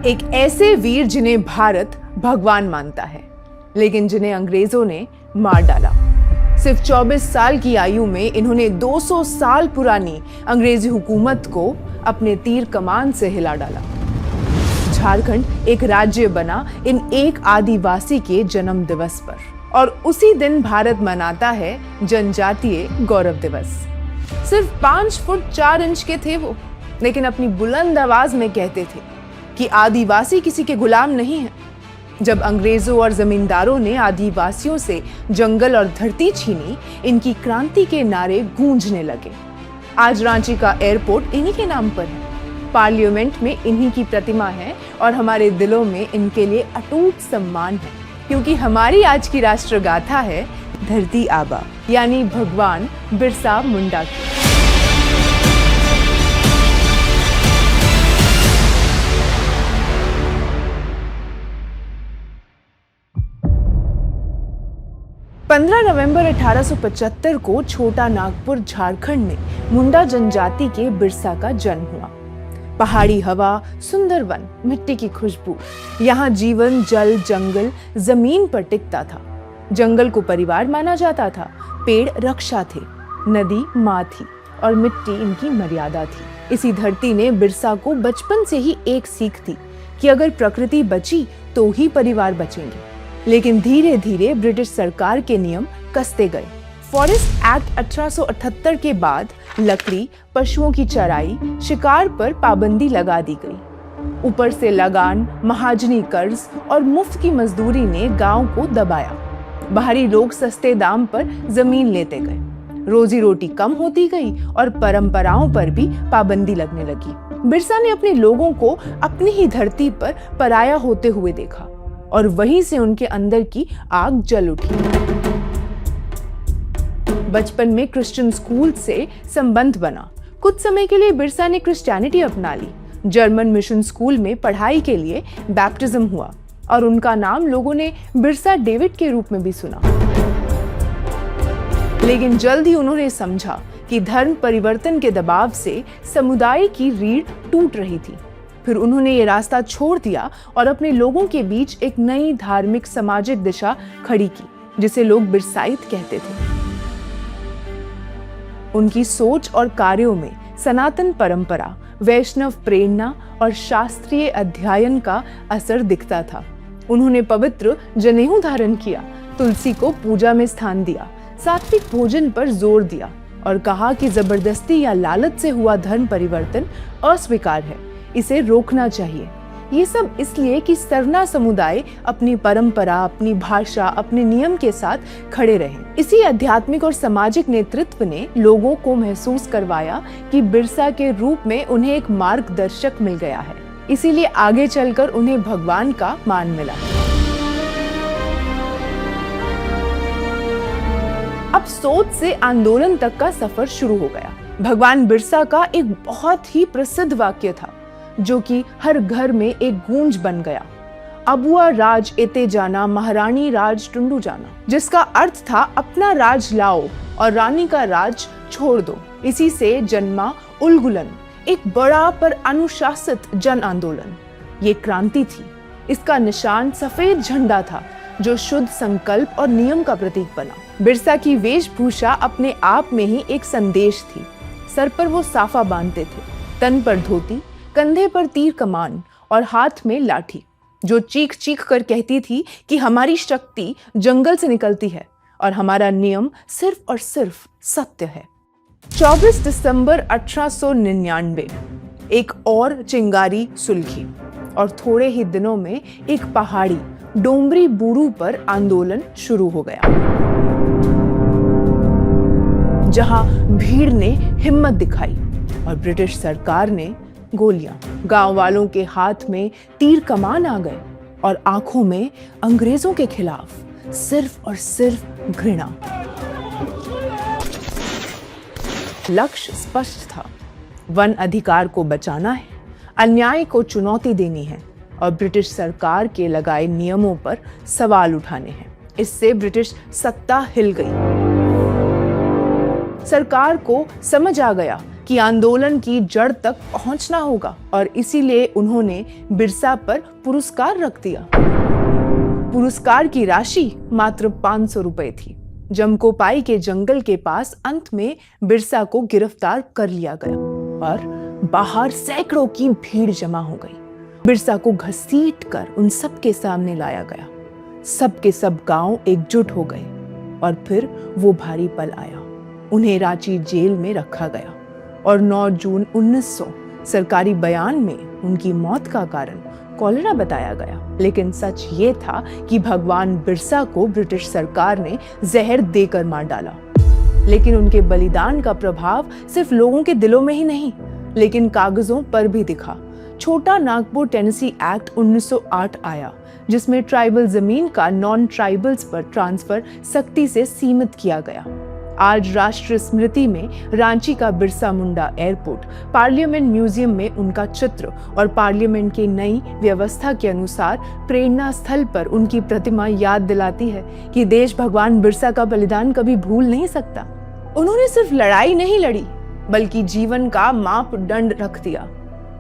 एक ऐसे वीर जिन्हें भारत भगवान मानता है, लेकिन जिन्हें अंग्रेजों ने मार डाला। सिर्फ 24 साल की आयु में इन्होंने 200 साल पुरानी अंग्रेजी हुकूमत को अपने तीर कमान से हिला डाला। झारखंड एक राज्य बना इन एक आदिवासी के जन्म दिवस पर, और उसी दिन भारत मनाता है जनजातीय गौरव दिवस। सिर्फ 5 फुट 4 इंच के थे वो, लेकिन अपनी बुलंद आवाज में कहते थे कि आदिवासी किसी के गुलाम नहीं है। जब अंग्रेजों और जमींदारों ने आदिवासियों से जंगल और धरती छीनी, इनकी क्रांति के नारे गूंजने लगे। आज रांची का एयरपोर्ट इन्हीं के नाम पर है, पार्लियामेंट में इन्हीं की प्रतिमा है और हमारे दिलों में इनके लिए अटूट सम्मान है, क्योंकि हमारी आज की राष्ट्रगाथा है धरती आबा यानी भगवान बिरसा मुंडा की। नवंबर 1875 को छोटा नागपुर झारखंड में मुंडा जनजाति के बिरसा का जन्म हुआ। पहाड़ी हवा, सुंदर वन, मिट्टी की खुशबू, यहाँ जीवन जल जंगल जमीन पर टिकता था। जंगल को परिवार माना जाता था, पेड़ रक्षा थे, नदी माँ थी और मिट्टी इनकी मर्यादा थी। इसी धरती ने बिरसा को बचपन से ही एक सीख दी कि अगर प्रकृति बची तो ही परिवार बचेंगे। लेकिन धीरे धीरे ब्रिटिश सरकार के नियम कसते गए। फॉरेस्ट एक्ट 1878 के बाद लकड़ी, पशुओं की चराई, शिकार पर पाबंदी लगा दी गई। ऊपर से लगान, महाजनी कर्ज और मुफ्त की मजदूरी ने गांव को दबाया। बाहरी लोग सस्ते दाम पर जमीन लेते गए। रोजी रोटी कम होती गई और परंपराओं पर भी पाबंदी लगने लगी। बिरसा ने अपने लोगों को अपनी ही धरती पर पराया होते हुए देखा और वहीं से उनके अंदर की आग जल उठी। बचपन में क्रिश्चियन स्कूल से संबंध बना। कुछ समय के लिए बिरसा ने क्रिश्चियनिटी अपना ली। जर्मन मिशन स्कूल में पढ़ाई के लिए बैप्टिज्म हुआ और उनका नाम लोगों ने बिरसा डेविड के रूप में भी सुना। लेकिन जल्द ही उन्होंने समझा कि धर्म परिवर्तन के दबाव से समुदाय की रीढ़ टूट रही थी। फिर उन्होंने ये रास्ता छोड़ दिया और अपने लोगों के बीच एक नई धार्मिक सामाजिक दिशा खड़ी की, जिसे लोग बिरसाइत कहते थे। उनकी सोच और कार्यों में सनातन परंपरा, वैष्णव प्रेरणा और शास्त्रीय अध्ययन का असर दिखता था। उन्होंने पवित्र जनेऊ धारण किया, तुलसी को पूजा में स्थान दिया, सात्विक भोजन पर जोर दिया और कहा कि जबरदस्ती या लालच से हुआ धर्म परिवर्तन अस्वीकार है, इसे रोकना चाहिए। ये सब इसलिए कि सरना समुदाय अपनी परंपरा, अपनी भाषा, अपने नियम के साथ खड़े रहे। इसी आध्यात्मिक और सामाजिक नेतृत्व ने लोगों को महसूस करवाया कि बिरसा के रूप में उन्हें एक मार्गदर्शक मिल गया है। इसीलिए आगे चलकर उन्हें भगवान का मान मिला। अब सोच से आंदोलन तक का सफर शुरू हो गया। भगवान बिरसा का एक बहुत ही प्रसिद्ध वाक्य था, जो कि हर घर में एक गूंज बन गया, अबुआ राज एते जाना, महारानी राज टुंडू जाना, जिसका अर्थ था अपना राज लाओ और रानी का राज छोड़ दो। इसी से जन्मा उलगुलन, एक बड़ा पर अनुशासित जन आंदोलन। ये क्रांति थी। इसका निशान सफेद झंडा था, जो शुद्ध संकल्प और नियम का प्रतीक बना। बिरसा की वेशभूषा अपने आप में ही एक संदेश थी। सर पर वो साफा बांधते थे, तन पर धोती, कंधे पर तीर कमान और हाथ में लाठी, जो चीख चीख कर कहती थी कि हमारी शक्ति जंगल से निकलती है और हमारा नियम सिर्फ और सिर्फ सत्य है। 24 दिसंबर 1899 एक और चिंगारी सुलगी और थोड़े ही दिनों में एक पहाड़ी डोंबरी बुरू पर आंदोलन शुरू हो गया, जहां भीड़ ने हिम्मत दिखाई और ब्रिटिश सरकार ने गोलियां। गांव वालों के हाथ में तीर कमान आ गए और आंखों में अंग्रेजों के खिलाफ सिर्फ और सिर्फ घृणा। लक्ष्य स्पष्ट था, वन अधिकार को बचाना है, अन्याय को चुनौती देनी है और ब्रिटिश सरकार के लगाए नियमों पर सवाल उठाने हैं। इससे ब्रिटिश सत्ता हिल गई। सरकार को समझ आ गया कि आंदोलन की जड़ तक पहुंचना होगा और इसीलिए उन्होंने बिरसा पर पुरस्कार रख दिया। पुरस्कार की राशि मात्र 500 रुपए थी। जमकोपाई के जंगल के पास अंत में बिरसा को गिरफ्तार कर लिया गया और बाहर सैकड़ों की भीड़ जमा हो गई। बिरसा को घसीटकर उन सब के सामने लाया गया। सब के सब गांव एकजुट हो गए और फिर वो भारी पल आया। उन्हें रांची जेल में रखा गया और 9 जून 1900 सरकारी बयान में उनकी मौत का कारण कॉलेरा बताया गया। लेकिन सच ये था कि भगवान बिरसा को ब्रिटिश सरकार ने जहर देकर मार डाला। लेकिन उनके बलिदान का प्रभाव सिर्फ लोगों के दिलों में ही नहीं, लेकिन कागजों पर भी दिखा। छोटा नागपुर टेनेसी एक्ट 1908 आया, जिसमें ट्राइबल जमीन का नॉन ट्राइबल्स पर ट्रांसफर सख्ती से सीमित किया गया। आज राष्ट्रीय स्मृति में रांची का Birsa Munda airport, parliament museum में उनका चित्र और पार्लियामेंट की नई व्यवस्था के अनुसार प्रेरणा स्थल पर उनकी प्रतिमा याद दिलाती है कि देश भगवान बिरसा का बलिदान कभी भूल नहीं सकता। उन्होंने सिर्फ लड़ाई नहीं लड़ी, बल्कि जीवन का मापदंड रख दिया।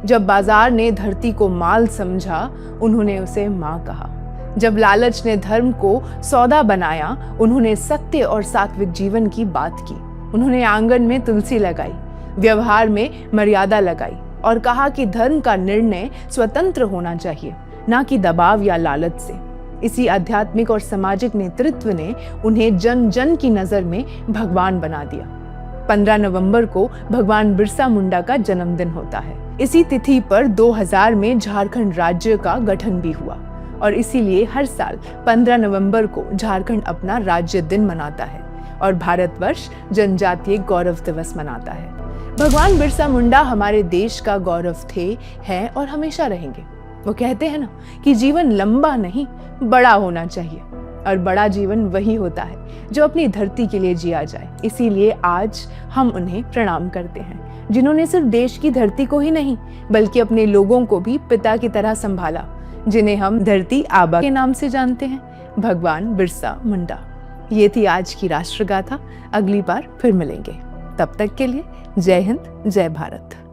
जब बाजार ने धरती को माल समझा, उन्होंने उसे मां कहा। जब लालच ने धर्म को सौदा बनाया, उन्होंने सत्य और सात्विक जीवन की बात की। उन्होंने आंगन में तुलसी लगाई, व्यवहार में मर्यादा लगाई और कहा कि धर्म का निर्णय स्वतंत्र होना चाहिए, ना कि दबाव या लालच से। इसी आध्यात्मिक और सामाजिक नेतृत्व ने उन्हें जन जन की नजर में भगवान बना दिया। 15 नवंबर को भगवान बिरसा मुंडा का जन्मदिन होता है। इसी तिथि पर 2000 में झारखंड राज्य का गठन भी हुआ और इसीलिए हर साल 15 नवंबर को झारखंड अपना राज्य दिन मनाता है और भारतवर्ष जनजातीय गौरव दिवस मनाता है। भगवान बिरसा मुंडा हमारे देश का गौरव थे, हैं और हमेशा रहेंगे। वो कहते हैं ना कि जीवन लंबा नहीं, बड़ा होना चाहिए, और बड़ा जीवन वही होता है जो अपनी धरती के लिए जिया जाए। इसीलिए आज हम उन्हें प्रणाम करते हैं, जिन्होंने सिर्फ देश की धरती को ही नहीं, बल्कि अपने लोगों को भी पिता की तरह संभाला, जिन्हें हम धरती आबा के नाम से जानते हैं, भगवान बिरसा मुंडा। ये थी आज की राष्ट्रगाथा। अगली बार फिर मिलेंगे। तब तक के लिए जय हिंद, जय भारत।